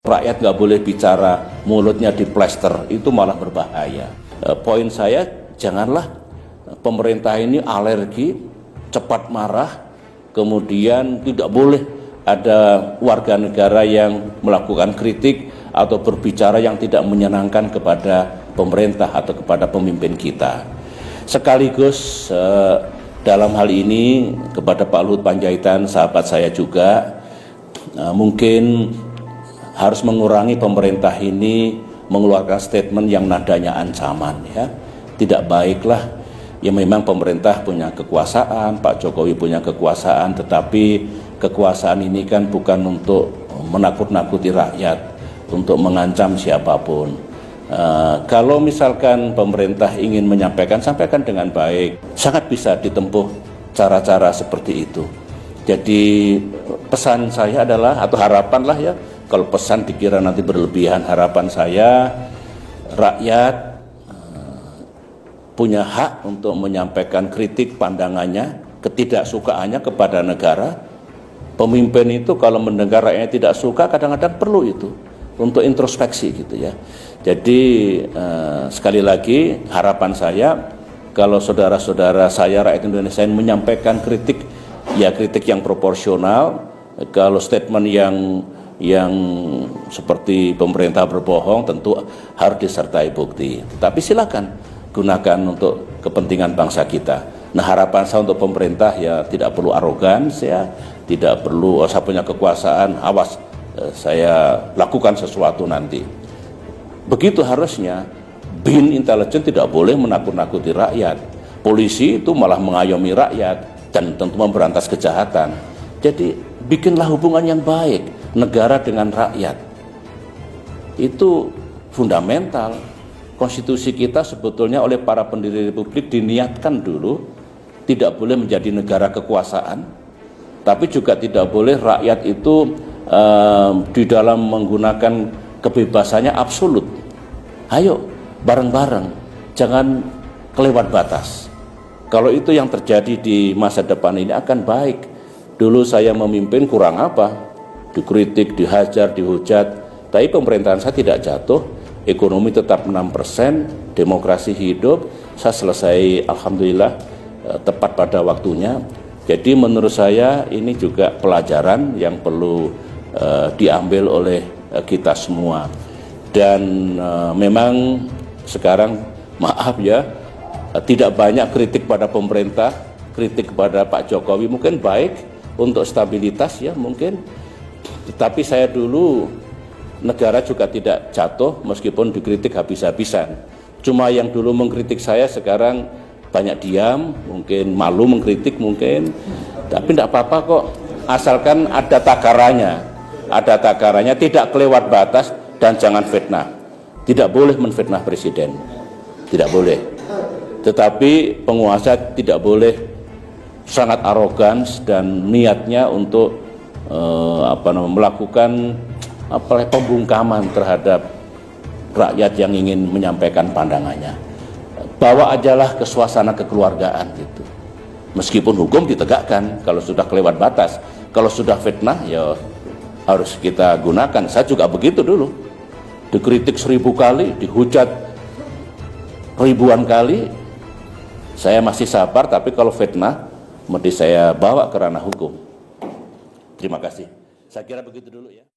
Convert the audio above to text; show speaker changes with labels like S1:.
S1: Rakyat nggak boleh bicara, mulutnya diplester, itu malah berbahaya. Poin saya, janganlah pemerintah ini alergi, cepat marah, kemudian tidak boleh ada warga negara yang melakukan kritik atau berbicara yang tidak menyenangkan kepada pemerintah atau kepada pemimpin kita. Sekaligus dalam hal ini kepada Pak Luhut Panjaitan, sahabat saya juga, mungkin harus mengurangi pemerintah ini mengeluarkan statement yang nadanya ancaman, ya. Tidak baiklah. Ya memang pemerintah punya kekuasaan, Pak Jokowi punya kekuasaan, tetapi kekuasaan ini kan bukan untuk menakut-nakuti rakyat, untuk mengancam siapapun. Kalau misalkan pemerintah ingin menyampaikan, sampaikan dengan baik. Sangat bisa ditempuh cara-cara seperti itu. Jadi pesan saya adalah, atau harapan lah ya, kalau pesan dikira nanti berlebihan, harapan saya rakyat punya hak untuk menyampaikan kritik pandangannya, ketidaksukaannya kepada negara. Pemimpin itu kalau mendengar rakyatnya tidak suka, kadang-kadang perlu itu untuk introspeksi gitu ya. Jadi sekali lagi harapan saya, kalau saudara-saudara saya rakyat Indonesia yang menyampaikan kritik, ya kritik yang proporsional. Kalau statement yang seperti pemerintah berbohong tentu harus disertai bukti. Tapi silakan gunakan untuk kepentingan bangsa kita. Nah, harapan saya untuk pemerintah ya tidak perlu arogan, ya tidak perlu saya punya kekuasaan, awas saya lakukan sesuatu nanti. Begitu harusnya. BIN intelijen tidak boleh menakut-nakuti rakyat. Polisi itu malah mengayomi rakyat dan tentu memberantas kejahatan. Jadi bikinlah hubungan yang baik negara dengan rakyat. Itu fundamental. Konstitusi kita sebetulnya oleh para pendiri republik diniatkan dulu tidak boleh menjadi negara kekuasaan, tapi juga tidak boleh rakyat itu di dalam menggunakan kebebasannya absolut. Ayo bareng-bareng, jangan kelewat batas. Kalau itu yang terjadi di masa depan ini akan baik. Dulu saya memimpin kurang apa? Dikritik, dihajar, dihujat, tapi pemerintahan saya tidak jatuh, ekonomi tetap 6%, demokrasi hidup, saya selesai alhamdulillah tepat pada waktunya. Jadi menurut saya ini juga pelajaran yang perlu diambil oleh kita semua. Dan memang sekarang maaf ya, tidak banyak kritik pada pemerintah, kritik kepada Pak Jokowi mungkin baik untuk stabilitas ya mungkin. Tetapi saya dulu negara juga tidak jatuh meskipun dikritik habis-habisan. Cuma yang dulu mengkritik saya sekarang banyak diam, mungkin malu mengkritik mungkin. Tapi tidak apa-apa kok, asalkan ada takarannya. Ada takarannya, tidak kelewat batas dan jangan fitnah. Tidak boleh menfitnah presiden. Tidak boleh. Tetapi penguasa tidak boleh sangat arogan dan niatnya untuk melakukan pembungkaman terhadap rakyat yang ingin menyampaikan pandangannya. Bawa ajalah ke suasana kekeluargaan gitu. Meskipun hukum ditegakkan kalau sudah kelewat batas. Kalau sudah fitnah ya harus kita gunakan. Saya juga begitu dulu. Dikritik 1000 kali, dihujat ribuan kali, saya masih sabar, tapi kalau fitnah mesti saya bawa ke ranah hukum. Terima kasih. Saya kira begitu dulu ya.